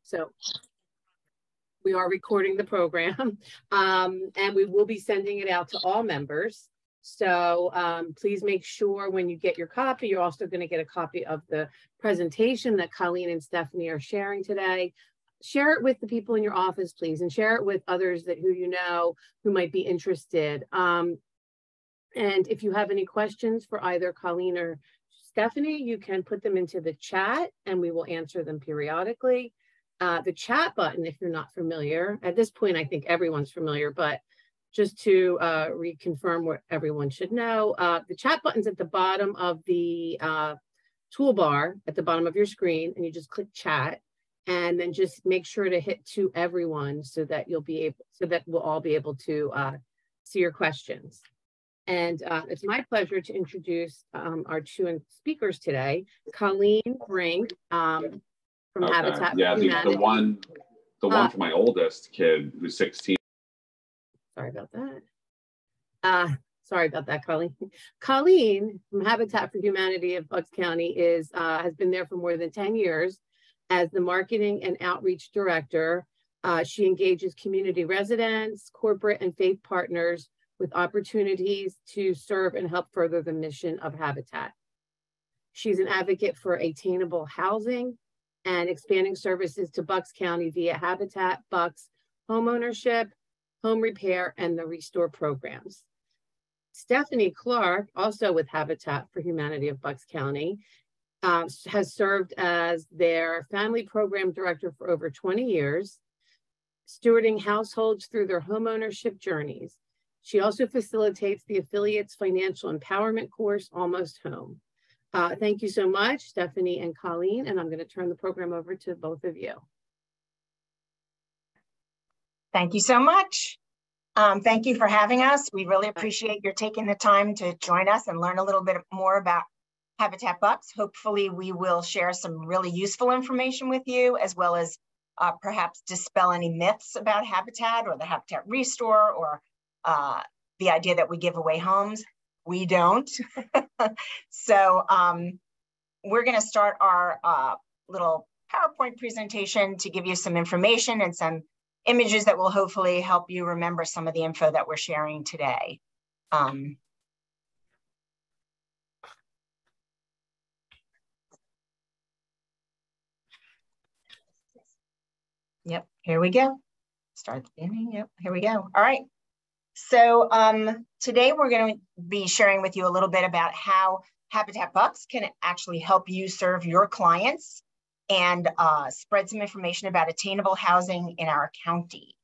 So we are recording the program and we will be sending it out to all members. So please make sure when you get your copy, you're also going to get a copy of the presentation that Colleen and Stefanie are sharing today. Share it with the people in your office, please, and share it with others that who you know who might be interested. And if you have any questions for either Colleen or Stefanie, you can put them into the chat and we will answer them periodically. The chat button, if you're not familiar, at this point, I think everyone's familiar, but just to reconfirm what everyone should know, the chat button's at the bottom of the toolbar at the bottom of your screen, and you just click chat, and then just make sure to hit to everyone so that you'll be able, so that we'll all be able to see your questions. And it's my pleasure to introduce our two speakers today, Colleen Brink, from Habitat yeah, for Humanity. the one for my oldest kid who's 16. Sorry about that. Sorry about that, Colleen. Colleen from Habitat for Humanity of Bucks County has been there for more than 10 years as the marketing and outreach director. She engages community residents, corporate and faith partners with opportunities to serve and help further the mission of Habitat. She's an advocate for attainable housing and expanding services to Bucks County via Habitat, Bucks, homeownership, home repair, and the restore programs. Stefanie Clark, also with Habitat for Humanity of Bucks County, has served as their family program director for over 20 years, stewarding households through their homeownership journeys. She also facilitates the affiliate's financial empowerment course, Almost Home. Thank you so much, Stefanie and Colleen, and I'm going to turn the program over to both of you. Thank you so much. Thank you for having us. We really appreciate your taking the time to join us and learn a little bit more about Habitat Bucks. Hopefully we will share some really useful information with you, as well as perhaps dispel any myths about Habitat or the Habitat Restore or the idea that we give away homes. We don't. So we're going to start our little PowerPoint presentation to give you some information and some images that will hopefully help you remember some of the info that we're sharing today. Yep, here we go. Start the beginning. Yep, here we go. All right. So today we're going to be sharing with you a little bit about how Habitat Bucks can actually help you serve your clients and spread some information about attainable housing in our county.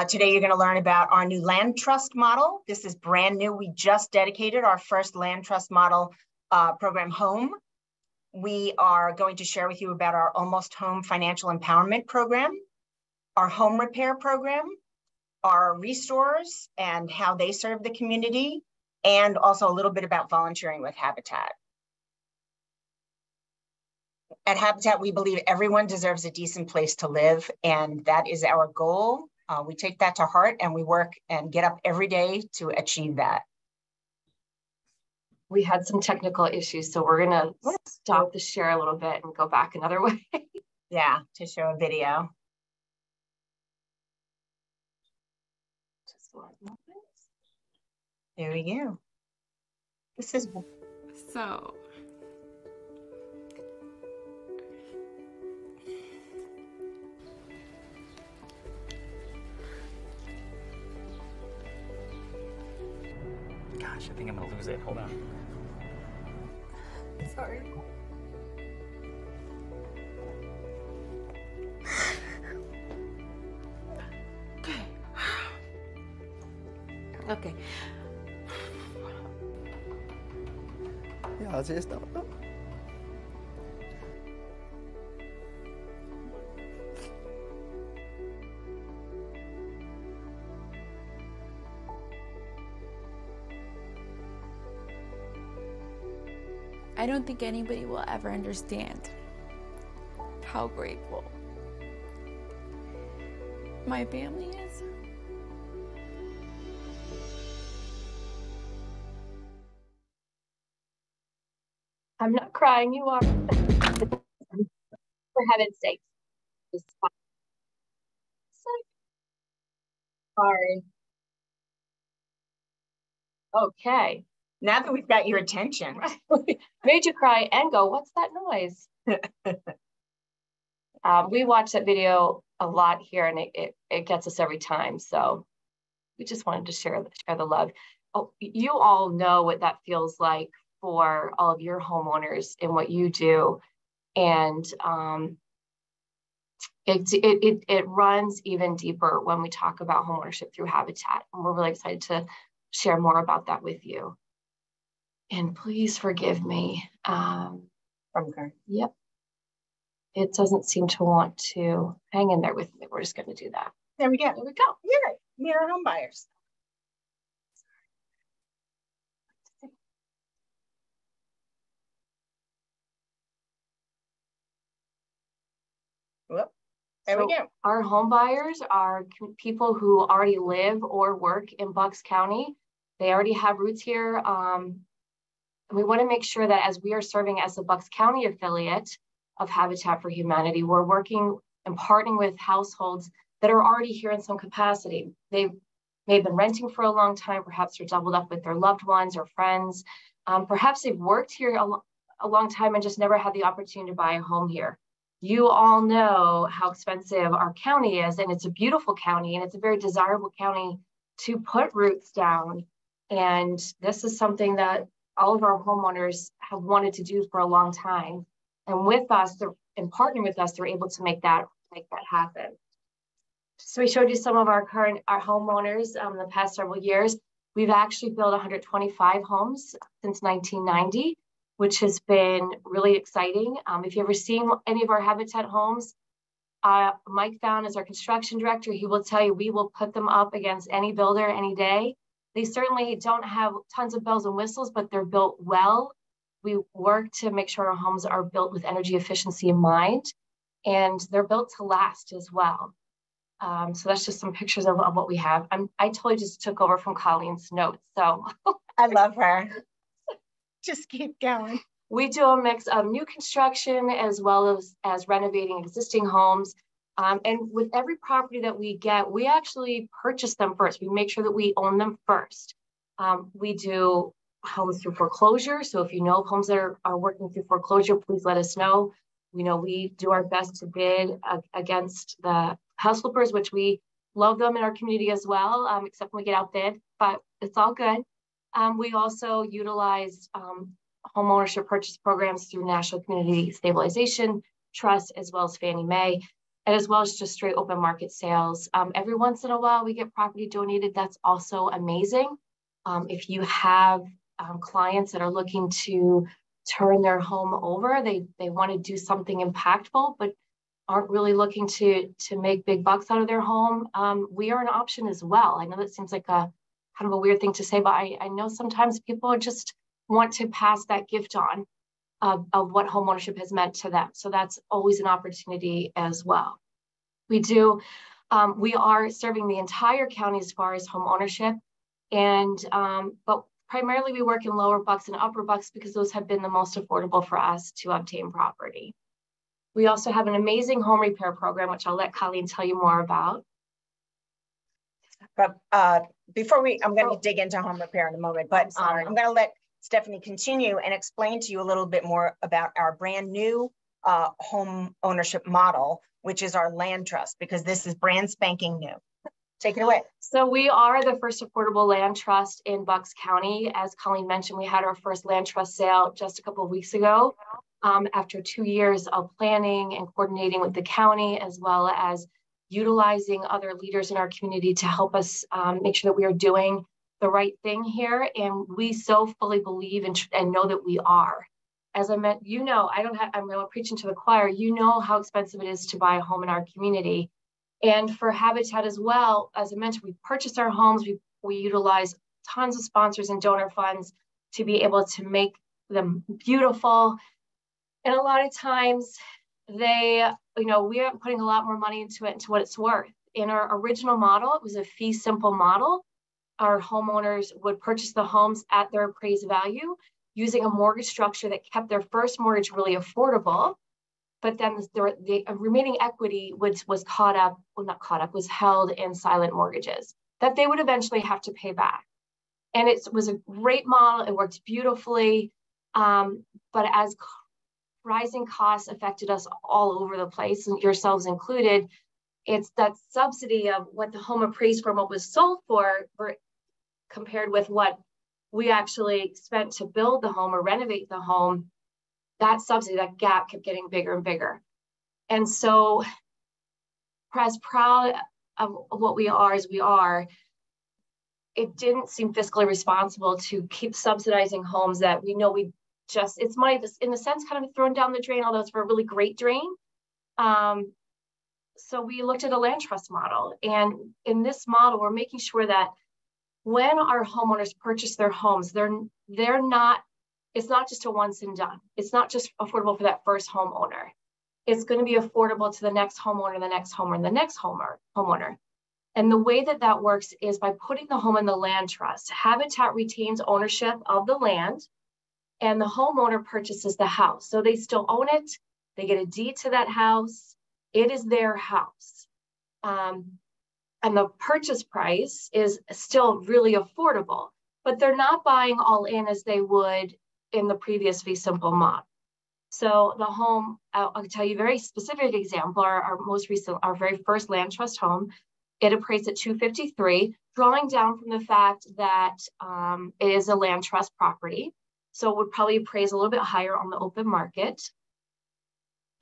Today you're going to learn about our new land trust model. This is brand new. We just dedicated our first land trust model program, Home. We are going to share with you about our Almost Home financial empowerment program, our home repair program, our restorers and how they serve the community, and also a little bit about volunteering with Habitat. At Habitat, we believe everyone deserves a decent place to live, and that is our goal. We take that to heart and we work and get up every day to achieve that. We had some technical issues, so we're gonna stop the share a little bit and go back another way. Yeah, to show a video. There we go. This is so. Gosh, I think I'm gonna lose it. Hold on. Sorry. Okay. Ja, así está. I don't think anybody will ever understand how grateful my family is. I'm not crying, you are. heaven's sake. Sorry. Okay. Now that we've got your attention. Made you cry and go, what's that noise? We watch that video a lot here, and it gets us every time. So we just wanted to share the love. Oh, you all know what that feels like for all of your homeowners and what you do. And it runs even deeper when we talk about homeownership through Habitat. And we're really excited to share more about that with you. And please forgive me. Okay. Yep. It doesn't seem to want to hang in there with me. We're just going to do that. There we go. There we go. Yeah, mirror home buyers. Whoop. There we go. Our home buyers are people who already live or work in Bucks County. They already have roots here. And we want to make sure that as we are serving as a Bucks County affiliate of Habitat for Humanity, we're working and partnering with households that are already here in some capacity. They may have been renting for a long time. Perhaps they're doubled up with their loved ones or friends. Perhaps they've worked here a long time and just never had the opportunity to buy a home here. You all know how expensive our county is, and it's a beautiful county, and it's a very desirable county to put roots down. And this is something that all of our homeowners have wanted to do for a long time. And with us, and partnering with us, they're able to make that happen. So we showed you some of our homeowners the past several years. We've actually built 125 homes since 1990, which has been really exciting. If you've ever seen any of our Habitat homes, Mike Found is our construction director. He will tell you we will put them up against any builder any day. They certainly don't have tons of bells and whistles, but they're built well. We work to make sure our homes are built with energy efficiency in mind, and they're built to last as well. So that's just some pictures of what we have. I totally just took over from Colleen's notes. So I love her. Just keep going. We do a mix of new construction as well as renovating existing homes. And with every property that we get, we actually purchase them first. We make sure that we own them first. We do homes through foreclosure. So if you know of homes that are working through foreclosure, please let us know. We know we do our best to bid against the house flippers, which we love them in our community as well, except when we get outbid, but it's all good. We also utilize homeownership purchase programs through National Community Stabilization Trust, as well as Fannie Mae, and as well as just straight open market sales. Every once in a while, we get property donated. That's also amazing. If you have clients that are looking to turn their home over, they want to do something impactful, but aren't really looking to make big bucks out of their home, we are an option as well. I know that seems like a kind of a weird thing to say, but I know sometimes people just want to pass that gift on of what homeownership has meant to them. So that's always an opportunity as well. We are serving the entire county as far as homeownership, but primarily we work in lower Bucks and upper Bucks because those have been the most affordable for us to obtain property. We also have an amazing home repair program, which I'll let Colleen tell you more about. But before I'm going to dig into home repair in a moment, but I'm going to let Stefanie continue and explain to you a little bit more about our brand new home ownership model, which is our land trust, because this is brand spanking new. Take it away. So we are the first affordable land trust in Bucks County. As Colleen mentioned, we had our first land trust sale just a couple of weeks ago. After 2 years of planning and coordinating with the county, as well as utilizing other leaders in our community to help us make sure that we are doing the right thing here. And we so fully believe and know that we are. As I meant, I'm really preaching to the choir, you know how expensive it is to buy a home in our community. And for Habitat as well, as I mentioned, we purchase our homes, we utilize tons of sponsors and donor funds to be able to make them beautiful. And a lot of times we are putting a lot more money into it, into what it's worth. In our original model, it was a fee simple model. Our homeowners would purchase the homes at their appraised value using a mortgage structure that kept their first mortgage really affordable. but then the remaining equity was was held in silent mortgages that they would eventually have to pay back. And it was a great model. It worked beautifully. But as rising costs affected us all over the place, and yourselves included, it's that subsidy of what the home appraised for and what was sold for compared with what we actually spent to build the home or renovate the home. That subsidy, that gap kept getting bigger and bigger. And so, as proud of what we are as we are, it didn't seem fiscally responsible to keep subsidizing homes that we know it's money that's in a sense kind of thrown down the drain, although it's for a really great drain. So we looked at a land trust model. And in this model, we're making sure that when our homeowners purchase their homes, it's not just a once and done. It's not just affordable for that first homeowner. It's going to be affordable to the next homeowner, the next homeowner, and the next homeowner. And the way that that works is by putting the home in the land trust. Habitat retains ownership of the land, and the homeowner purchases the house. So they still own it. They get a deed to that house. It is their house. And the purchase price is still really affordable, but they're not buying all in as they would in the previous fee simple model. So the home, I'll tell you a very specific example, our very first land trust home, it appraised at $253,000, drawing down from the fact that it is a land trust property. So it would probably appraise a little bit higher on the open market.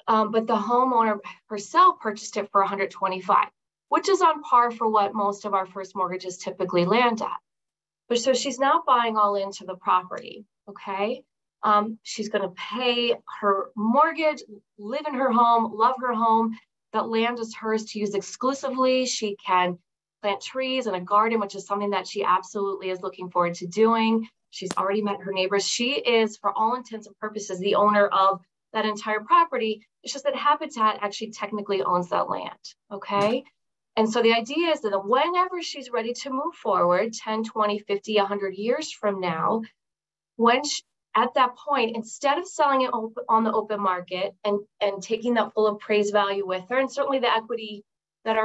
But the homeowner herself purchased it for $125,000, which is on par for what most of our first mortgages typically land at. But so she's not buying all into the property, okay? She's going to pay her mortgage, live in her home, love her home. That land is hers to use exclusively. She can plant trees and a garden, which is something that she absolutely is looking forward to doing. She's already met her neighbors. She is, for all intents and purposes, the owner of that entire property. It's just that Habitat actually technically owns that land, okay? And so the idea is that whenever she's ready to move forward, 10, 20, 50, 100 years from now, at that point, instead of selling it on the open market and taking that full appraised value with her, and certainly the equity that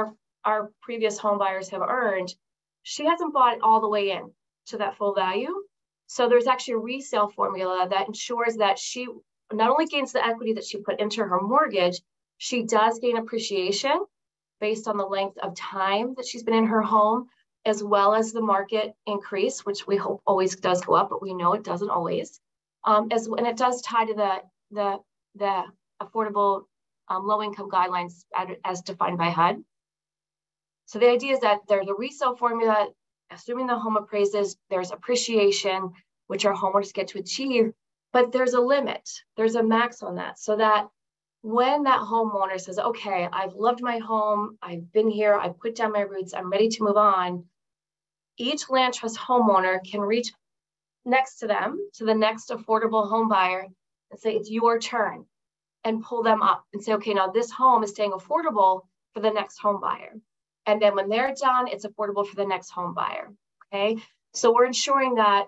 our previous home buyers have earned, she hasn't bought it all the way in to that full value. So there's actually a resale formula that ensures that she not only gains the equity that she put into her mortgage, she does gain appreciation based on the length of time that she's been in her home, as well as the market increase, which we hope always does go up, but we know it doesn't always. And it does tie to the affordable low-income guidelines as defined by HUD. So the idea is that there's a resale formula, assuming the home appraises, there's appreciation, which our homeowners get to achieve, but there's a limit, there's a max on that, so that when that homeowner says, okay, I've loved my home, I've been here, I've put down my roots, I'm ready to move on, each land trust homeowner can reach next to them, to the next affordable home buyer, and say, it's your turn, and pull them up and say, okay, now this home is staying affordable for the next home buyer. And then when they're done, it's affordable for the next home buyer, okay? So we're ensuring that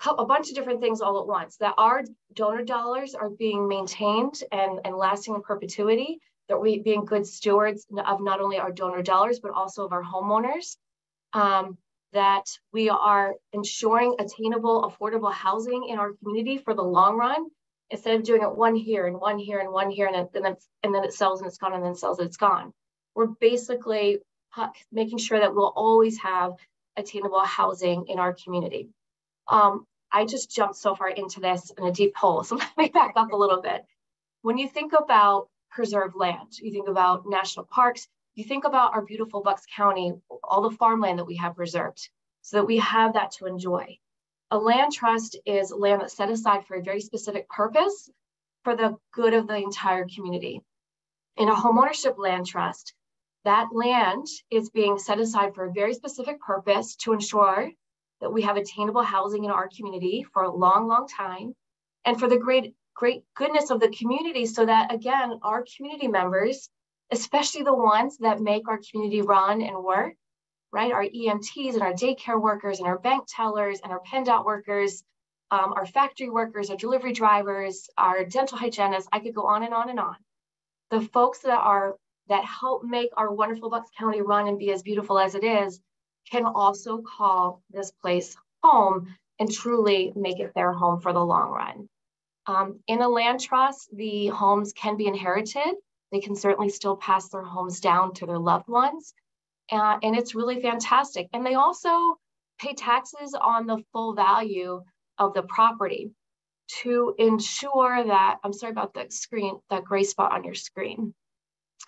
a bunch of different things all at once, that our donor dollars are being maintained and lasting in perpetuity, that we're being good stewards of not only our donor dollars, but also of our homeowners, that we are ensuring attainable, affordable housing in our community for the long run, instead of doing it one here and one here and one here, and then it sells and it's gone, and then sells and it's gone. We're basically making sure that we'll always have attainable housing in our community. I just jumped so far into this in a deep hole, so let me back up a little bit. When you think about preserved land, you think about national parks, you think about our beautiful Bucks County, all the farmland that we have preserved, so that we have that to enjoy. A land trust is land that's set aside for a very specific purpose for the good of the entire community. In a homeownership land trust, that land is being set aside for a very specific purpose to ensure that we have attainable housing in our community for a long, long time, and for the great goodness of the community, so that, again, our community members, especially the ones that make our community run and work, right? Our EMTs and our daycare workers and our bank tellers and our PennDOT workers, our factory workers, our delivery drivers, our dental hygienists, I could go on and on and on. the folks that help make our wonderful Bucks County run and be as beautiful as it is can also call this place home and truly make it their home for the long run. In a land trust, the homes can be inherited. They can certainly still pass their homes down to their loved ones. And it's really fantastic. And they also pay taxes on the full value of the property to ensure that, I'm sorry about the screen, that gray spot on your screen.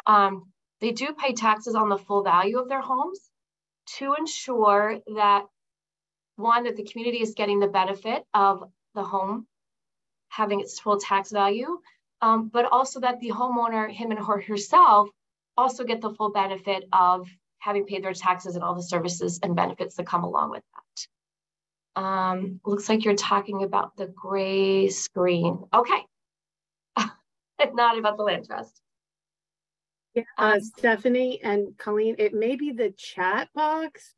They do pay taxes on the full value of their homes to ensure that, one, that the community is getting the benefit of the home having its full tax value, but also that the homeowner, him and her herself, also get the full benefit of having paid their taxes and all the services and benefits that come along with that. Looks like you're talking about the gray screen. Okay. Not about the land trust. Yeah, Stefanie and Colleen, it may be the chat box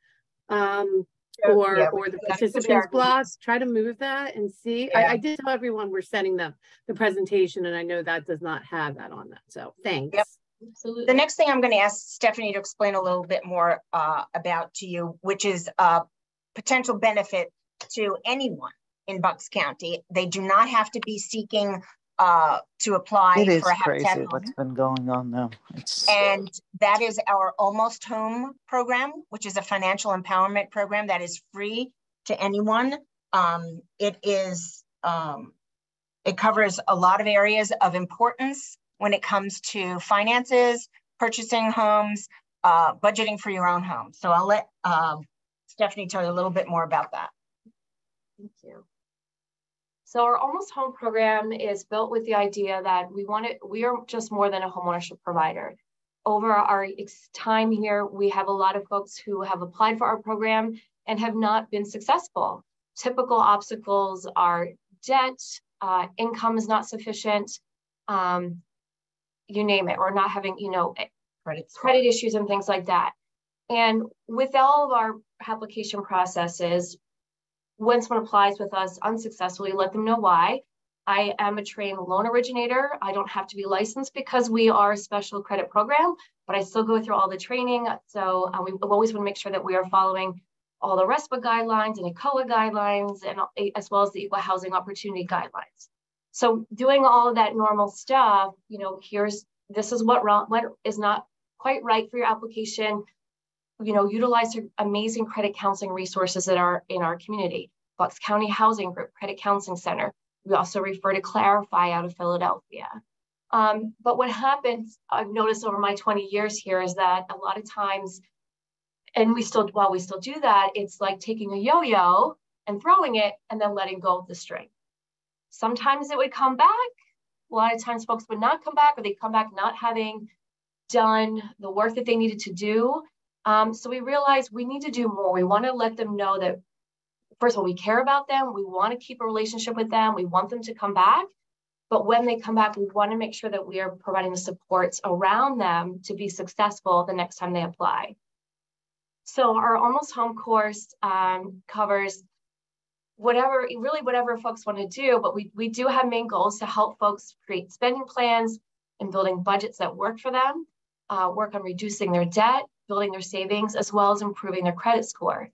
or the participants block. Try to move that and see. Yeah. I did tell everyone we're sending the presentation, and I know that does not have that on that. So thanks. Yep. Absolutely. The next thing I'm going to ask Stefanie to explain a little bit more about to you, which is a potential benefit to anyone in Bucks County. They do not have to be seeking to apply for a habitat home. What's been going on now. And that is our Almost Home program, which is a financial empowerment program that is free to anyone. It covers a lot of areas of importance when it comes to finances, purchasing homes, budgeting for your own home. So I'll let Stefanie tell you a little bit more about that. Thank you. So our Almost Home program is built with the idea that we are just more than a homeownership provider. Over our time here, we have a lot of folks who have applied for our program and have not been successful. Typical obstacles are debt, income is not sufficient, you name it, or not having, credit issues and things like that. And with all of our application processes, when someone applies with us unsuccessfully, let them know why. I am a trained loan originator. I don't have to be licensed because we are a special credit program, but I still go through all the training. So we always want to make sure that we are following all the RESPA guidelines and ECOA guidelines, and as well as the Equal Housing Opportunity guidelines. So doing all of that normal stuff, this is what is not quite right for your application. Utilize your amazing credit counseling resources that are in our community. Bucks County Housing Group, Credit Counseling Center. We also refer to Clarify out of Philadelphia. But what happens, I've noticed over my 20 years here, is that a lot of times, and while we still do that, it's like taking a yo-yo and throwing it and then letting go of the string. Sometimes it would come back. A lot of times folks would not come back, or they come back not having done the work that they needed to do. So we realized we need to do more. We want to let them know that, first of all, we care about them. We want to keep a relationship with them. We want them to come back. But when they come back, we want to make sure that we are providing the supports around them to be successful the next time they apply. So our Almost Home course covers whatever folks want to do, but we do have main goals to help folks create spending plans and building budgets that work for them, work on reducing their debt, building their savings, as well as improving their credit score.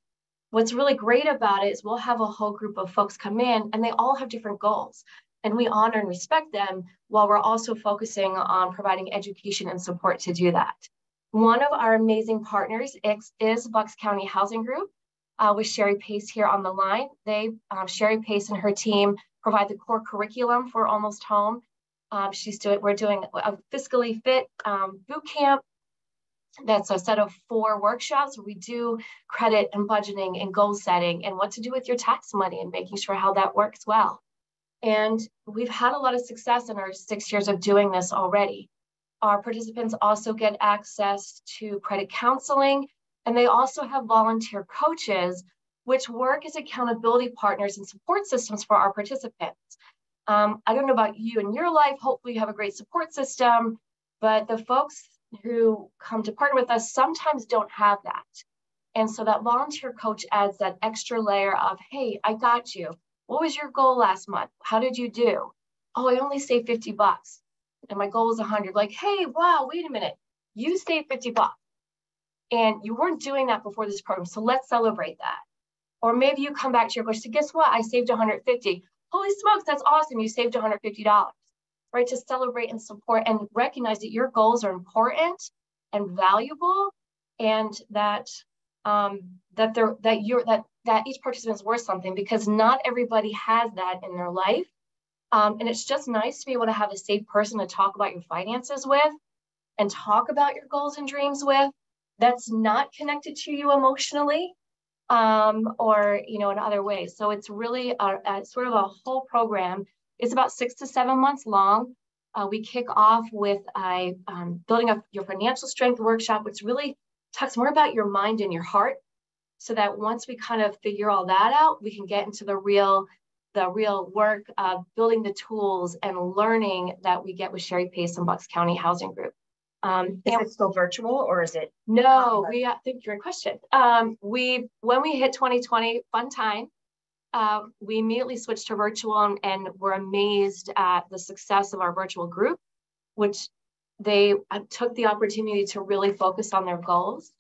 What's really great about it is we'll have a whole group of folks come in, and they all have different goals, and we honor and respect them while we're also focusing on providing education and support to do that. One of our amazing partners is Bucks County Housing Group with Sherry Pace here on the line. Sherry Pace and her team provide the core curriculum for Almost Home. We're doing a fiscally fit boot camp. That's a set of 4 workshops where we do credit and budgeting and goal setting and what to do with your tax money and making sure how that works well. And we've had a lot of success in our 6 years of doing this already. Our participants also get access to credit counseling, and they also have volunteer coaches, which work as accountability partners and support systems for our participants. I don't know about you in your life, hopefully you have a great support system, but the folks who come to partner with us sometimes don't have that. And so that volunteer coach adds that extra layer of, hey, I got you. What was your goal last month? How did you do? Oh, I only saved $50. and my goal is 100, like, hey, wow, wait a minute, you saved $50 and you weren't doing that before this program. So let's celebrate that. Or maybe you come back to your coach, so guess what? I saved 150. Holy smokes, that's awesome. You saved $150, right? To celebrate and support and recognize that your goals are important and valuable, and that that each participant is worth something, because not everybody has that in their life. And it's just nice to be able to have a safe person to talk about your finances with and talk about your goals and dreams with, that's not connected to you emotionally, or, you know, in other ways. So it's really a sort of a whole program. It's about 6 to 7 months long. We kick off with a building up your financial strength workshop, which really talks more about your mind and your heart, so that once we kind of figure all that out, we can get into the real work of building the tools and learning that we get with Sherry Pace and Bucks County Housing Group. Is it still virtual, or is it? No, I think you're a question. When we hit 2020, fun time, we immediately switched to virtual, and we're amazed at the success of our virtual group, which they took the opportunity to really focus on their goals.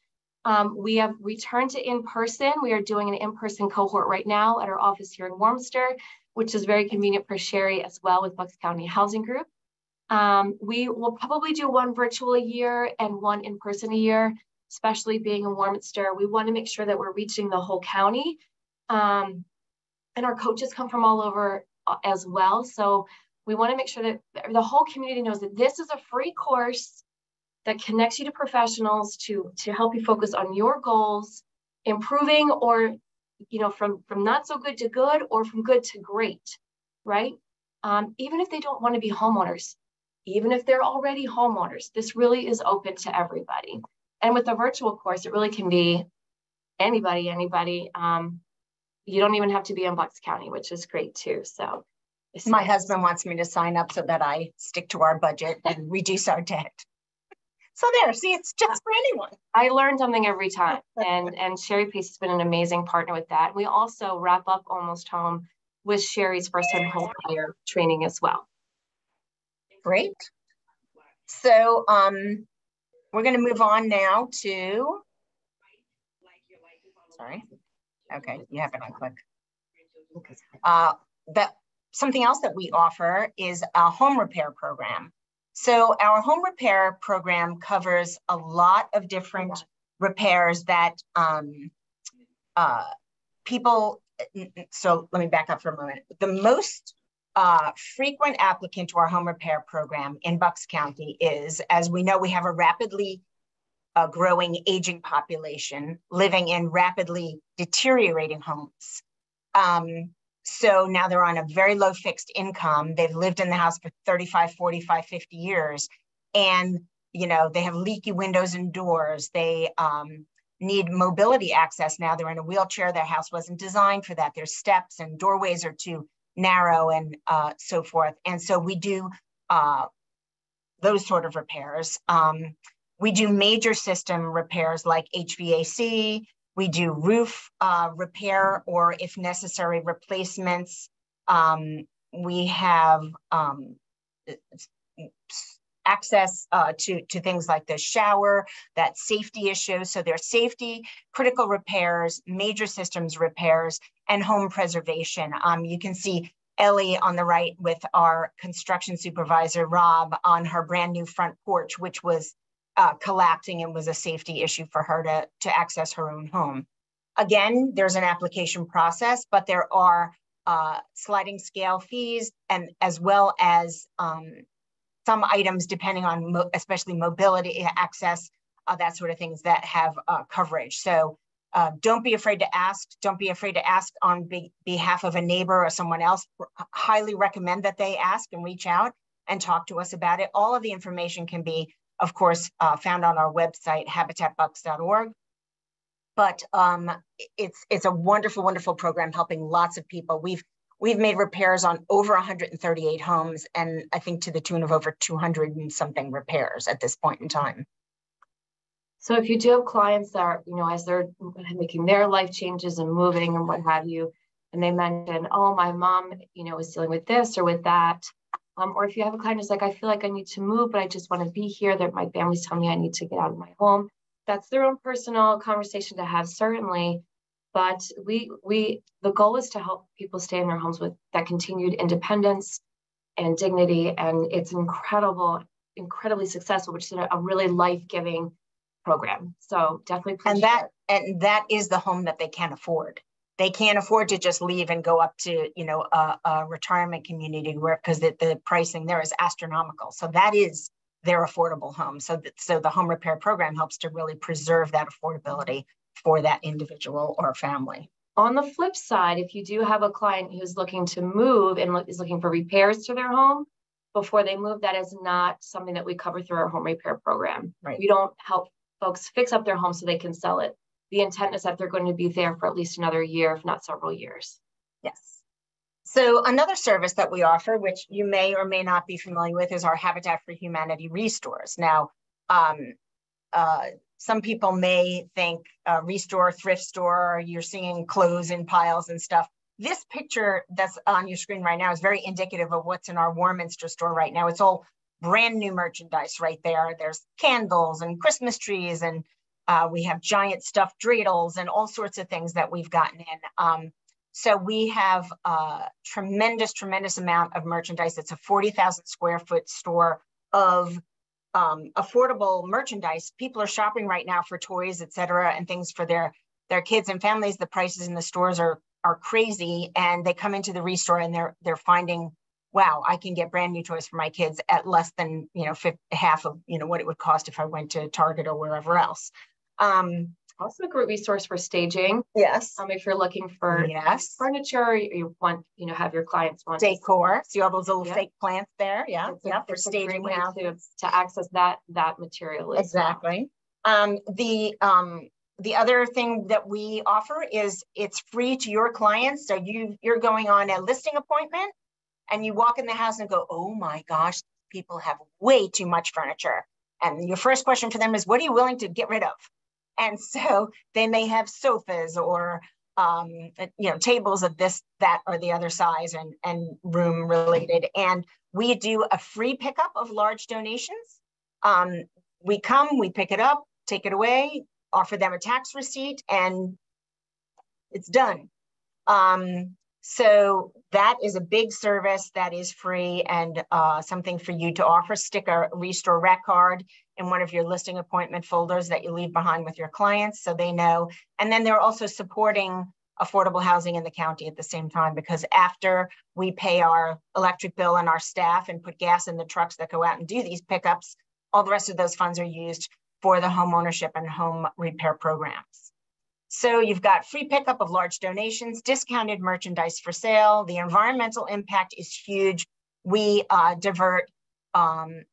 We have returned to in-person. We are doing an in-person cohort right now at our office here in Warmster, which is very convenient for Sherry as well with Bucks County Housing Group. We will probably do one virtual a year and one in-person a year, especially being in Warmster. We want to make sure that we're reaching the whole county. And our coaches come from all over as well. So we want to make sure that the whole community knows that this is a free course that connects you to professionals to help you focus on your goals, improving, or, you know, from not so good to good, or from good to great, right? Even if they don't want to be homeowners, even if they're already homeowners, this really is open to everybody. And with the virtual course, it really can be anybody. You don't even have to be in Bucks County, which is great too. So my husband wants me to sign up so that I stick to our budget and reduce our debt. So there, see, it's just for anyone. I learn something every time. And Sherry Pace has been an amazing partner with that. We also wrap up Almost Home with Sherry's first-time home buyer training as well. Great. So we're going to move on now to, sorry. Okay, you have it on click. Something else that we offer is a home repair program. So our home repair program covers a lot of different repairs that people, so let me back up for a moment. The most frequent applicant to our home repair program in Bucks County is, as we know, we have a rapidly growing aging population living in rapidly deteriorating homes. So now they're on a very low fixed income. They've lived in the house for 35, 45, 50 years. And, you know, they have leaky windows and doors. They need mobility access. Now they're in a wheelchair. Their house wasn't designed for that. There's steps and doorways are too narrow and so forth. And so we do those sort of repairs. We do major system repairs like HVAC. We do roof repair, or if necessary, replacements. We have access to things like the shower, that safety issue. So there's safety, critical repairs, major systems repairs, and home preservation. You can see Ellie on the right with our construction supervisor, Rob, on her brand new front porch, which was collapsing and was a safety issue for her to access her own home. Again, there's an application process, but there are sliding scale fees, and as well as some items depending on especially mobility, access, that sort of things that have coverage. So don't be afraid to ask. Don't be afraid to ask on behalf of a neighbor or someone else. Highly recommend that they ask and reach out and talk to us about it. All of the information can be, of course, found on our website, habitatbucks.org. But it's a wonderful, wonderful program helping lots of people. We've made repairs on over 138 homes, and I think to the tune of over 200 and something repairs at this point in time. So if you do have clients that are, you know, as they're making their life changes and moving and what have you, and they mention, oh, my mom, you know, is dealing with this or with that, Or if you have a client who's like, I feel like I need to move, but I just want to be here, that my family's telling me I need to get out of my home. That's their own personal conversation to have, certainly. But the goal is to help people stay in their homes with that continued independence and dignity. And it's incredibly successful, which is a really life-giving program. So definitely. And that is the home that they can afford. They can't afford to just leave and go up to, you know, a retirement community because the pricing there is astronomical. So that is their affordable home. So the home repair program helps to really preserve that affordability for that individual or family. On the flip side, if you do have a client who's looking to move and is looking for repairs to their home before they move, that is not something that we cover through our home repair program. Right. We don't help folks fix up their home so they can sell it. The intent is that they're going to be there for at least another year, if not several years. Yes. So another service that we offer, which you may or may not be familiar with, is our Habitat for Humanity restores. Now, some people may think restore, thrift store, you're seeing clothes in piles and stuff. This picture that's on your screen right now is very indicative of what's in our Warminster store right now. It's all brand new merchandise right there. There's candles and Christmas trees, and we have giant stuffed dreidels and all sorts of things that we've gotten in. So we have a tremendous amount of merchandise. It's a 40,000 square foot store of affordable merchandise. People are shopping right now for toys, et cetera, and things for their kids and families. The prices in the stores are crazy, and they come into the restore and they're finding, wow, I can get brand new toys for my kids at less than, you know, half of, you know, what it would cost if I went to Target or wherever else. Also a great resource for staging. Yes. If you're looking for furniture, you want, you know, have your clients want decor. So you have those little fake plants there. Yeah. For staging now to access that material. Exactly. Well. The other thing that we offer is it's free to your clients. So you're going on a listing appointment and you walk in the house and go, oh my gosh, people have way too much furniture. And your first question for them is, what are you willing to get rid of? And so they may have sofas or, you know, tables of this, that, or the other size and room related. And we do a free pickup of large donations. We come, we pick it up, take it away, offer them a tax receipt, and it's done. So that is a big service that is free and something for you to offer. Stick a Restore Rec card in one of your listing appointment folders that you leave behind with your clients so they know. And then they're also supporting affordable housing in the county at the same time, because after we pay our electric bill and our staff and put gas in the trucks that go out and do these pickups, all the rest of those funds are used for the home ownership and home repair programs. So you've got free pickup of large donations, discounted merchandise for sale. The environmental impact is huge. We divert over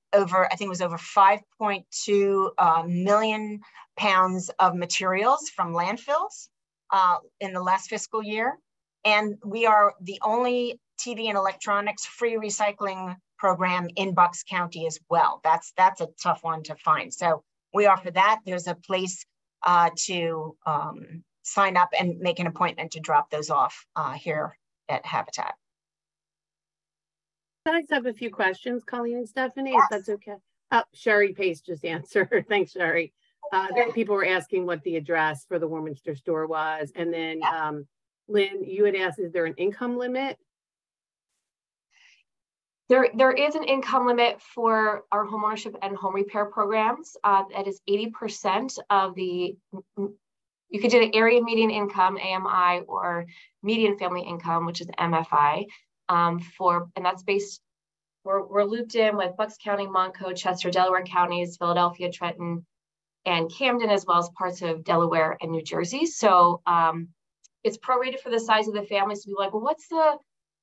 5.2 million pounds of materials from landfills in the last fiscal year. And we are the only TV and electronics free recycling program in Bucks County as well. That's a tough one to find. So we offer that. There's a place to sign up and make an appointment to drop those off here at Habitat. I just have a few questions, Colleen and Stefanie, Yes. if that's okay. Oh, Sherry Pace just answered. Thanks, Sherry. People were asking what the address for the Warminster store was. And then Lynn, you had asked, is there an income limit? There is an income limit for our homeownership and home repair programs. That is 80% of the, you could do the area median income, AMI, or median family income, which is MFI, and that's based, we're looped in with Bucks County, Montco, Chester, Delaware counties, Philadelphia, Trenton, and Camden, as well as parts of Delaware and New Jersey. So it's prorated for the size of the family. So be like, well, what's the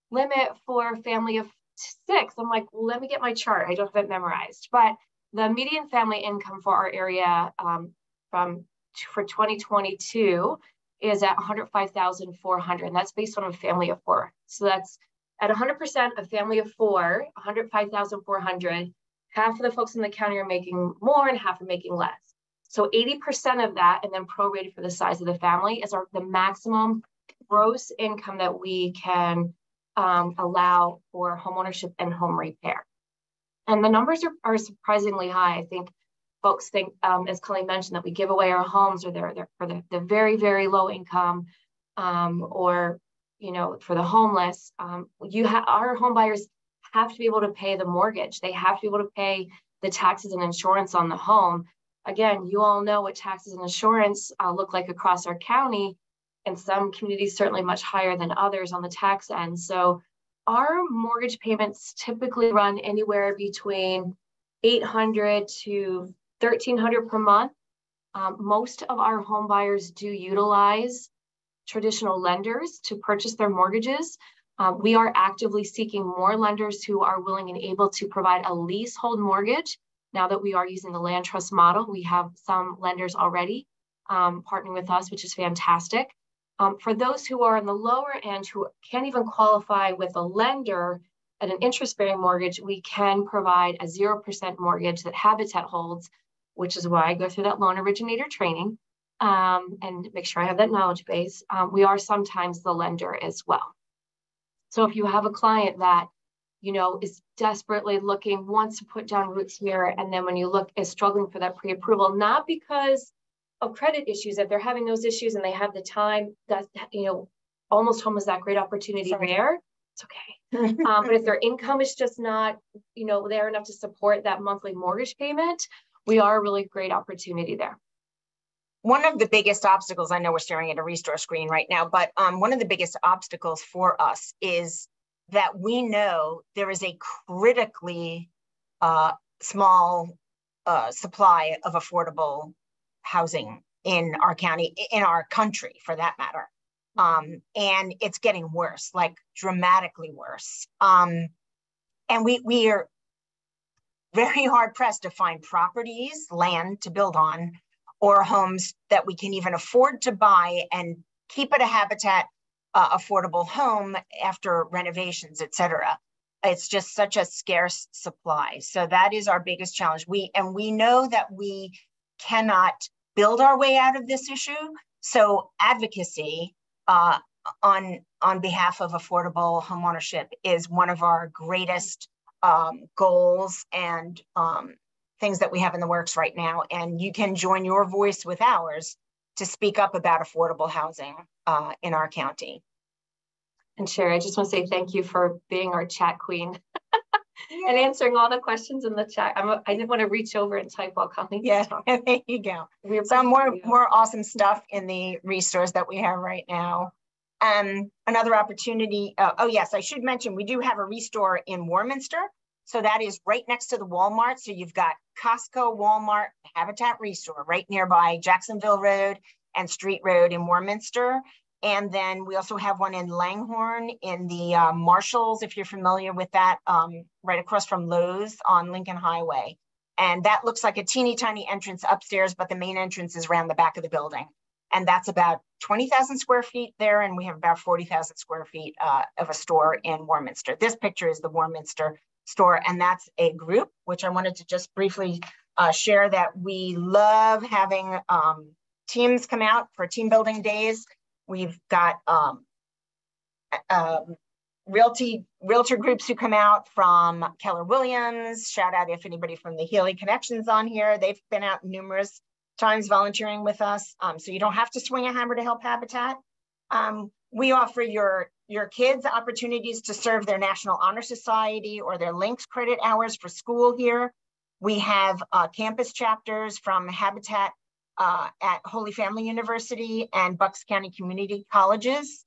limit for a family of 6? I'm like, well, let me get my chart. I don't have it memorized. But the median family income for our area for 2022 is at $105,400, and that's based on a family of 4. So that's at 100% a family of 4, $105,400. Half of the folks in the county are making more and half are making less. So 80% of that, and then prorated for the size of the family, is the maximum gross income that we can allow for homeownership and home repair. And the numbers are surprisingly high. I think folks think, as Colleen mentioned, that we give away our homes, or they're for the very, very low income, or for the homeless. Our home buyers have to be able to pay the mortgage. They have to be able to pay the taxes and insurance on the home. Again, you all know what taxes and insurance look like across our county, and some communities certainly much higher than others on the tax end. So our mortgage payments typically run anywhere between $800 to $1,300 per month. Most of our home buyers do utilize traditional lenders to purchase their mortgages. We are actively seeking more lenders who are willing and able to provide a leasehold mortgage. Now that we are using the land trust model, we have some lenders already partnering with us, which is fantastic. For those who are on the lower end, who can't even qualify with a lender at an interest-bearing mortgage, we can provide a 0% mortgage that Habitat holds, which is why I go through that loan originator training and make sure I have that knowledge base. We are sometimes the lender as well. So if you have a client that, is desperately looking, wants to put down roots here, and then when you look, is struggling for that pre-approval, not because of credit issues, if they're having those issues and they have the time, that, Almost Home is that great opportunity there. It's okay. But if their income is just not, there enough to support that monthly mortgage payment, we are a really great opportunity there. One of the biggest obstacles, I know we're staring at a Restore screen right now, but one of the biggest obstacles for us is that we know there is a critically small supply of affordable housing in our county, in our country for that matter. And it's getting worse, like dramatically worse. And we are very hard pressed to find properties, land to build on, or homes that we can even afford to buy and keep it a Habitat affordable home after renovations, et cetera. It's just such a scarce supply. So that is our biggest challenge. We know that we cannot build our way out of this issue. So advocacy on behalf of affordable homeownership is one of our greatest goals and things that we have in the works right now. And you can join your voice with ours to speak up about affordable housing in our county. And Sherry, I just want to say thank you for being our chat queen and answering all the questions in the chat. I didn't want to reach over and type while Colleen. Yeah, there you go. Some more awesome stuff in the Restores that we have right now. Another opportunity. Oh yes, I should mention we do have a Restore in Warminster. So that is right next to the Walmart. So you've got Costco, Walmart, Habitat Restore right nearby Jacksonville Road and Street Road in Warminster. And then we also have one in Langhorne in the Marshalls, if you're familiar with that, right across from Lowe's on Lincoln Highway. And that looks like a teeny tiny entrance upstairs, but the main entrance is around the back of the building. And that's about 20,000 square feet there. And we have about 40,000 square feet of a store in Warminster. This picture is the Warminster store, and that's a group, which I wanted to just briefly share that we love having teams come out for team building days. We've got realtor groups who come out from Keller Williams. Shout out if anybody from the Healy Connections on here. They've been out numerous times volunteering with us. So you don't have to swing a hammer to help Habitat. We offer your kids opportunities to serve their National Honor Society or their Links credit hours for school here. We have campus chapters from Habitat at Holy Family University and Bucks County Community Colleges.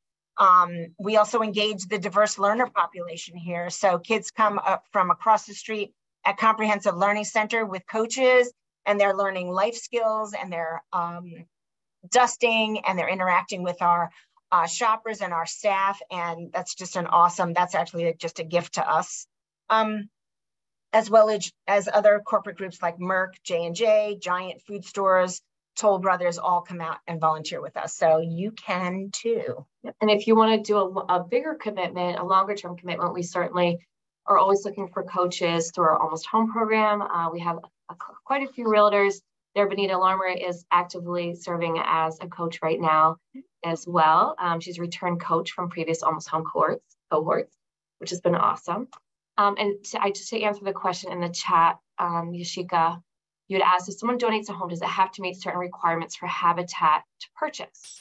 We also engage the diverse learner population here. So kids come up from across the street at Comprehensive Learning Center with coaches, and they're learning life skills, and they're dusting, and they're interacting with our shoppers and our staff. And that's just that's actually just a gift to us. As well as other corporate groups like Merck, J&J, Giant Food Stores, Toll Brothers all come out and volunteer with us. So you can too. And if you want to do a bigger commitment, a longer term commitment, we certainly are always looking for coaches through our Almost Home program. We have quite a few realtors there. Benita Larmer is actively serving as a coach right now as well. She's a return coach from previous Almost Home cohorts. which has been awesome. And to answer the question in the chat, Yashika, you had asked, if someone donates a home, does it have to meet certain requirements for Habitat to purchase?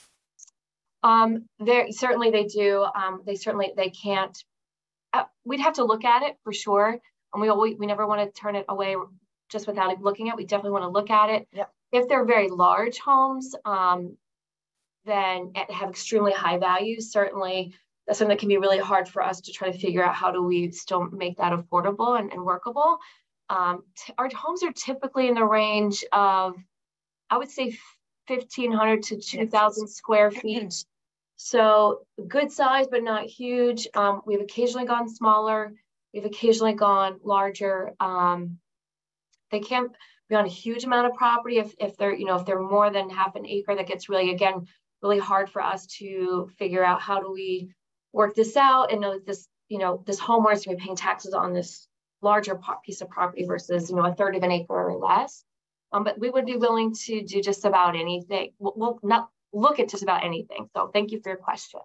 Certainly they do. They can't. We'd have to look at it for sure, and we never want to turn it away just without looking at it. We definitely want to look at it. Yep. If they're very large homes, then have extremely high values, certainly that's something that can be really hard for us to try to figure out how do we still make that affordable and workable. Our homes are typically in the range of, I would say, 1,500 to 2,000 square feet. So good size, but not huge. We've occasionally gone smaller. We've occasionally gone larger. They can't be on a huge amount of property. If they're more than half an acre, that gets really hard for us to figure out how do we work this out and know that this homeowner is going to be paying taxes on this larger piece of property versus, a third of an acre or less. But we would be willing to do just about anything. We'll not look at just about anything. So thank you for your question.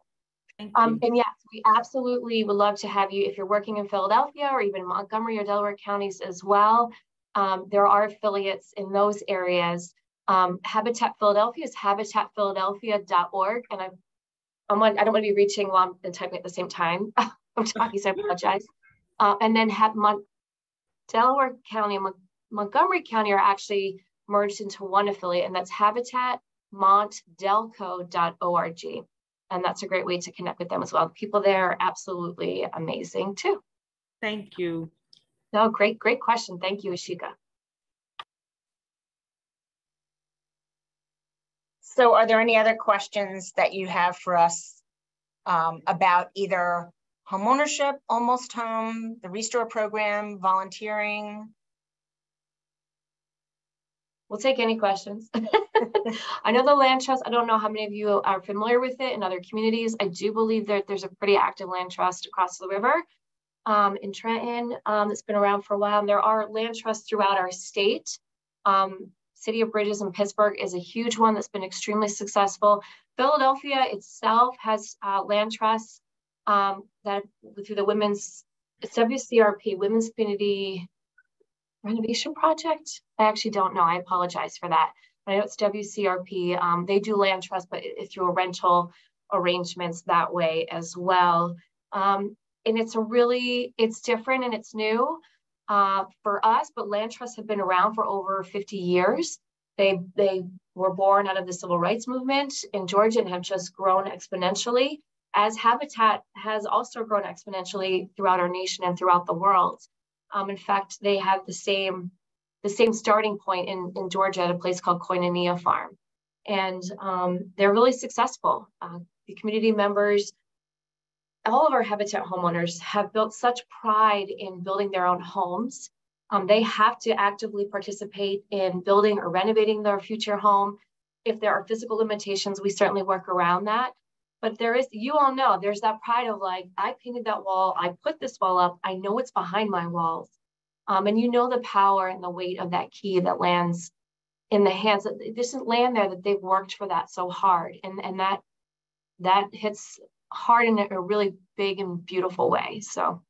Thank you. And yes, we absolutely would love to have you if you're working in Philadelphia or even Montgomery or Delaware counties as well. There are affiliates in those areas. Habitat Philadelphia is habitatphiladelphia.org. And I don't want to be reaching while I'm typing at the same time. I'm talking, so I apologize. And then Delaware County and Montgomery County are actually merged into one affiliate, and that's habitatmontdelco.org. And that's a great way to connect with them as well. The people there are absolutely amazing too. Thank you. No, great question. Thank you, Ashika. So are there any other questions that you have for us about either homeownership, almost home, the Restore program, volunteering? We'll take any questions. I know the land trust, I don't know how many of you are familiar with it in other communities. I do believe that there's a pretty active land trust across the river in Trenton that's been around for a while. And there are land trusts throughout our state. City of Bridges in Pittsburgh is a huge one that's been extremely successful. Philadelphia itself has land trusts that through the it's WCRP, Women's Community Renovation Project. I actually don't know. I apologize for that. I know it's WCRP. They do land trust, but through a rental arrangements that way as well. And it's different and it's new for us, but land trusts have been around for over 50 years. They were born out of the civil rights movement in Georgia and have just grown exponentially, as Habitat has also grown exponentially throughout our nation and throughout the world. In fact, they have the same starting point in Georgia at a place called Koinonia Farm. And they're really successful. The community members, all of our Habitat homeowners have built such pride in building their own homes. They have to actively participate in building or renovating their future home. If there are physical limitations, we certainly work around that. But you all know, there's that pride of like, I painted that wall, I put this wall up, I know it's behind my walls. And you know the power and the weight of that key that lands in the hands. This is land there that they've worked for that so hard. And that hits hard in a really big and beautiful way. So,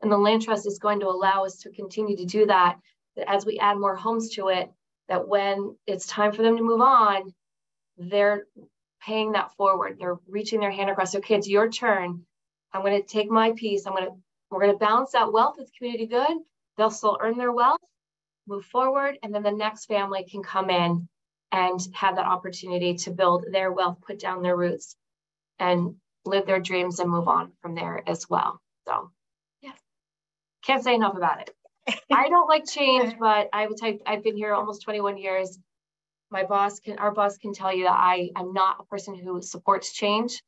and the land trust is going to allow us to continue to do that as we add more homes to it, that when it's time for them to move on, they're paying that forward. They're reaching their hand across. Okay, it's your turn. I'm going to take my piece. We're going to balance that wealth with community good. They'll still earn their wealth, move forward, and then the next family can come in and have that opportunity to build their wealth, put down their roots, and live their dreams and move on from there as well. So, yeah, can't say enough about it. I don't like change, but I would tell you, I've been here almost 21 years. Our boss can tell you that I'm not a person who supports change,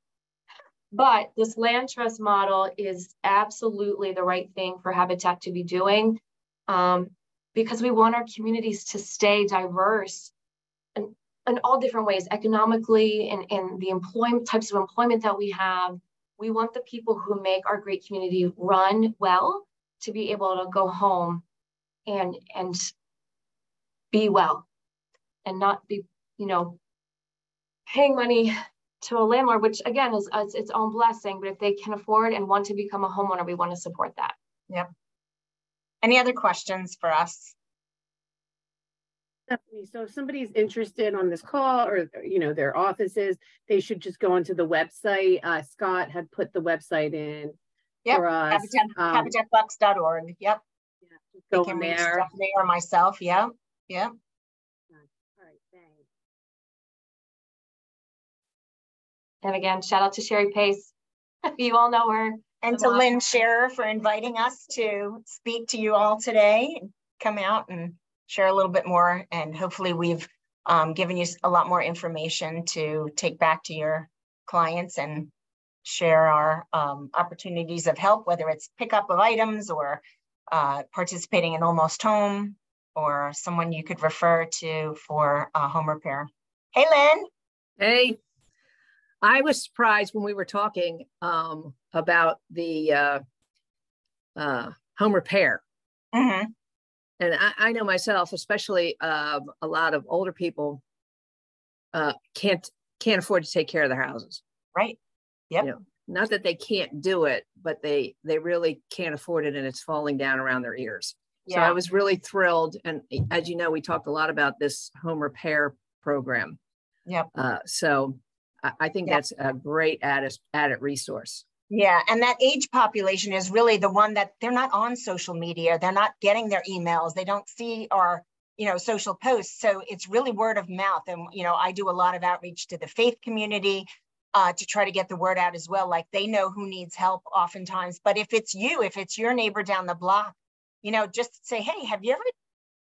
but this land trust model is absolutely the right thing for Habitat to be doing, because we want our communities to stay diverse in all different ways, economically and in the types of employment that we have. We want the people who make our great community run well to be able to go home and be well and not be, paying money to a landlord, which again is its own blessing, but if they can afford and want to become a homeowner, we want to support that. Yep. Any other questions for us? Stephanie, so if somebody's interested on this call or, you know, their offices, they should just go onto the website. Scott had put the website in for us. Habitatbucks.org. Yep. Yeah, They can reach Stephanie or myself. Yep. Yep. All right, thanks. And again, shout out to Sherry Pace. You all know her. And to Lynn Scherer for inviting us to speak to you all today and come out and share a little bit more. And hopefully we've given you a lot more information to take back to your clients and share our opportunities of help, whether it's pickup of items or participating in Almost Home or someone you could refer to for home repair. Hey, Lynn. Hey. I was surprised when we were talking about the home repair. Mm-hmm. And I know myself, especially a lot of older people can't afford to take care of their houses. Right. Yep. You know, not that they can't do it, but they really can't afford it, and it's falling down around their ears. Yeah. So I was really thrilled. And as you know, we talked a lot about this home repair program. Yep. So I think that's a great added resource. Yeah, and that age population is really the one that they're not on social media. They're not getting their emails. They don't see our, you know, social posts. So it's really word of mouth. And, you know, I do a lot of outreach to the faith community to try to get the word out as well. Like they know who needs help oftentimes. But if it's your neighbor down the block, you know, just say, hey, have you ever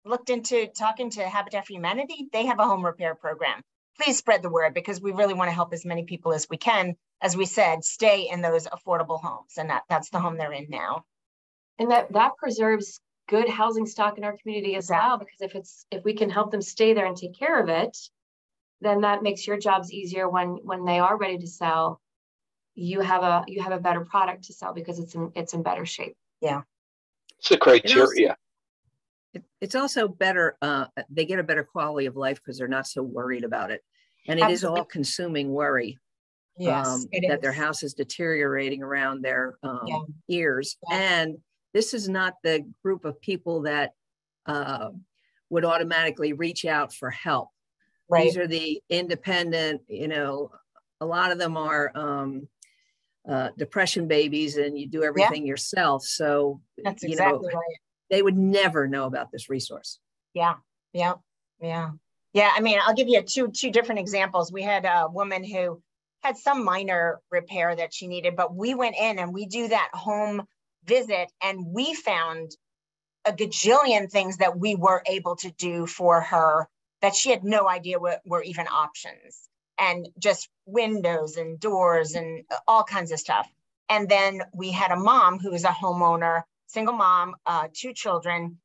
looked into talking to Habitat for Humanity? They have a home repair program. Please spread the word because we really want to help as many people as we can. As we said, stay in those affordable homes, and that's the home they're in now. And that preserves good housing stock in our community as well, because if we can help them stay there and take care of it, then that makes your jobs easier when they are ready to sell. You have a better product to sell because it's in better shape. Yeah, it's the criteria. It's also better. They get a better quality of life because they're not so worried about it. And it is all consuming worry. Yes, that their house is deteriorating around their ears. Yeah. And this is not the group of people that would automatically reach out for help. Right. These are the independent, you know, a lot of them are depression babies and you do everything yourself. So that's exactly right. They would never know about this resource. Yeah. I mean, I'll give you two different examples. We had a woman who had some minor repair that she needed, but we went in and we do that home visit and we found a gajillion things that we were able to do for her that she had no idea were even options, and just windows and doors and all kinds of stuff. And then we had a mom who was a homeowner, single mom, 2 children.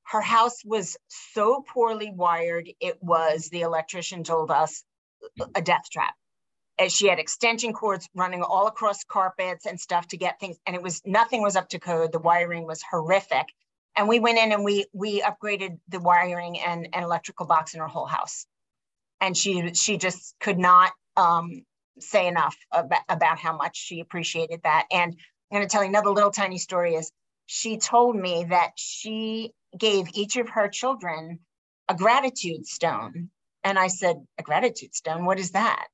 Her house was so poorly wired, the electrician told us, a death trap. And she had extension cords running all across carpets and stuff to get things, and nothing was up to code. The wiring was horrific. And we went in and we upgraded the wiring and electrical box in her whole house. And she just could not say enough about how much she appreciated that. And I'm going to tell you another little tiny story is she told me that she gave each of her children a gratitude stone. And I said, a gratitude stone? What is that?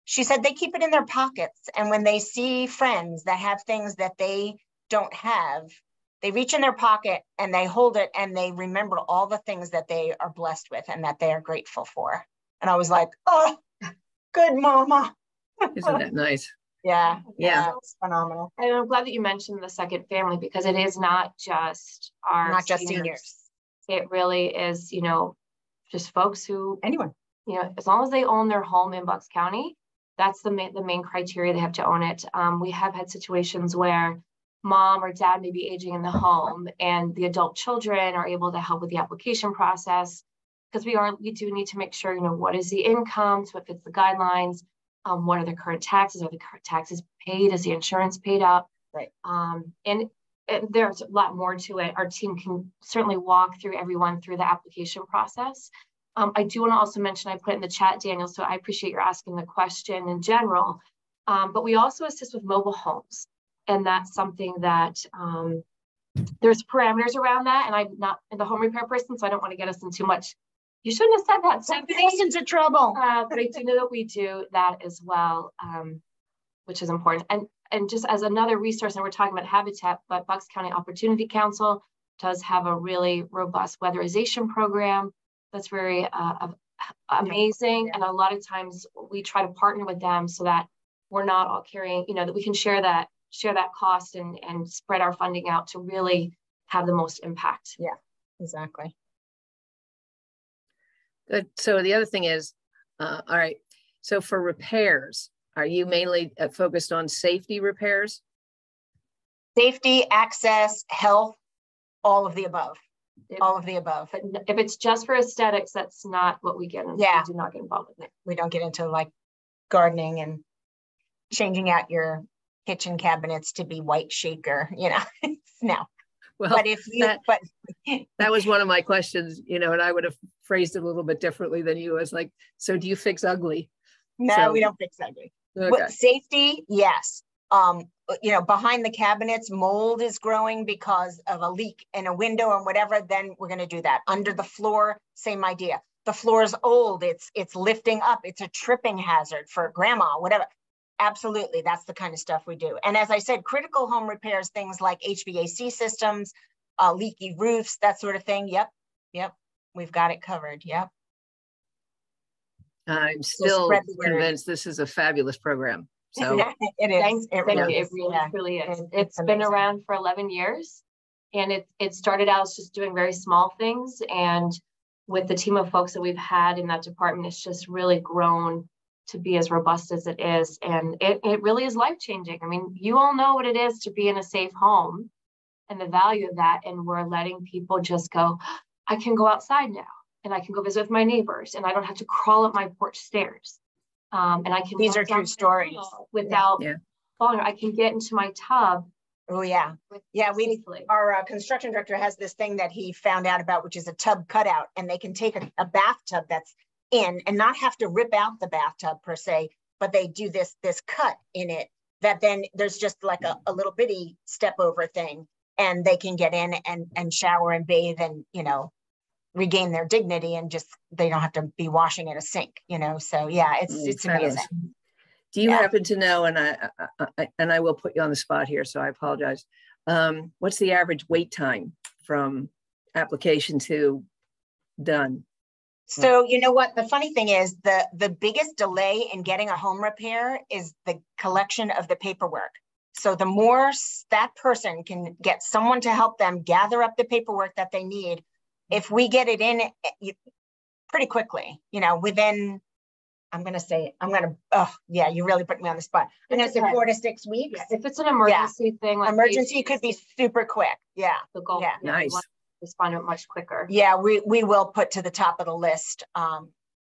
She said they keep it in their pockets. And when they see friends that have things that they don't have, they reach in their pocket and they hold it and they remember all the things that they are blessed with and that they are grateful for. And I was like, oh, good mama. Isn't that nice? Yeah. It's phenomenal. And I'm glad that you mentioned the second family, because it is not just seniors. It really is, you know, just folks who, anyone, you know, as long as they own their home in Bucks County, that's the main criteria. They have to own it. We have had situations where mom or dad may be aging in the home and the adult children are able to help with the application process, because we do need to make sure, you know, what is the income, so it fits the guidelines. What are the current taxes? Are the current taxes paid? Is the insurance paid up? Right. And there's a lot more to it. Our team can certainly walk through everyone through the application process. I do want to also mention, I put it in the chat, Daniel, so I appreciate your asking the question in general, but we also assist with mobile homes. And that's something that there's parameters around that. And I'm not the home repair person, so I don't want to get us in too much. You shouldn't have said that. Somebody's into trouble. But I do know that we do that as well, which is important. And just as another resource, and we're talking about Habitat, but Bucks County Opportunity Council does have a really robust weatherization program that's very amazing. And a lot of times we try to partner with them so that we're not all carrying, you know, that we can share that cost and spread our funding out to really have the most impact. Yeah, exactly. Good. So the other thing is, all right, so for repairs, are you mainly focused on safety repairs? Safety, access, health, all of the above. All of the above. But if it's just for aesthetics, that's not what we get into. Yeah. We do not get involved with it. We don't get into like gardening and changing out your kitchen cabinets to be white shaker, you know. No. Well, but if you that was one of my questions, you know, and I would have phrased it a little bit differently than you. As like, so do you fix ugly? No, we don't fix ugly. Okay. But safety, yes. You know, behind the cabinets, mold is growing because of a leak in a window or whatever, then we're going to do that. Under the floor, same idea. The floor is old, it's lifting up, it's a tripping hazard for grandma, whatever. Absolutely, that's the kind of stuff we do. And as I said, critical home repairs, things like HVAC systems, leaky roofs, that sort of thing. Yep, we've got it covered. Yep. I'm still convinced this is a fabulous program. So it is. Thank you. It really is. It's been around for 11 years, and it started out as just doing very small things. And with the team of folks that we've had in that department, it's just really grown to be as robust as it is. And it really is life-changing. I mean, you all know what it is to be in a safe home and the value of that. And we're letting people just go, I can go outside now and I can go visit with my neighbors and I don't have to crawl up my porch stairs. And I can, these are true stories, without falling. I can get into my tub. Oh yeah. Yeah. Our construction director has this thing that he found out about, which is a tub cutout, and they can take a bathtub that's in and not have to rip out the bathtub per se, but they do this cut in it that then there's just like a little bitty step over thing, and they can get in and shower and bathe and, you know, regain their dignity, and just they don't have to be washing in a sink, you know. So yeah, it's amazing. Do you happen to know, and I will put you on the spot here, so I apologize, what's the average wait time from application to done? So you know what, the funny thing is, the biggest delay in getting a home repair is the collection of the paperwork. So the more that person can get someone to help them gather up the paperwork that they need, if we get it in pretty quickly, you know, within, yeah, you really put me on the spot. I'm going to say 4 to 6 weeks. Yeah. If it's an emergency thing, like emergency could be super quick. Yeah. The goal, yeah. Nice. Respond to it much quicker. Yeah, we will put to the top of the list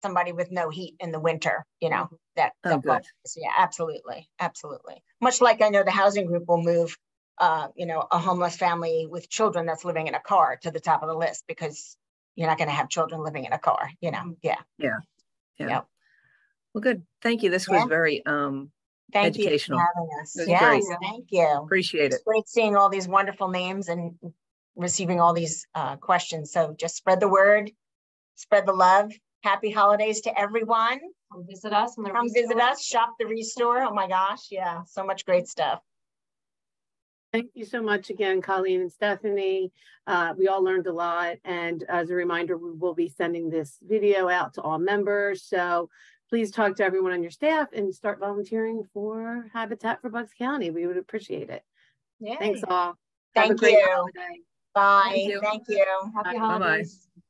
somebody with no heat in the winter, you know, that good. Yeah, absolutely. Much like I know the housing group will move you know, a homeless family with children that's living in a car to the top of the list, because you're not going to have children living in a car, you know. Yeah. Well, good. Thank you. This was very educational. Thank you for having us. Yes, thank you. Appreciate it. It's great seeing all these wonderful names and receiving all these questions. So just spread the word, spread the love. Happy holidays to everyone. Come visit us. Visit us, shop the Restore. Oh my gosh. Yeah, so much great stuff. Thank you so much again, Colleen and Stefanie. We all learned a lot. And as a reminder, we will be sending this video out to all members. So please talk to everyone on your staff and start volunteering for Habitat for Bucks County. We would appreciate it. Yeah. Thanks all. Thank Have a great you. holiday. Bye. Thank you. Happy holidays. Bye-bye.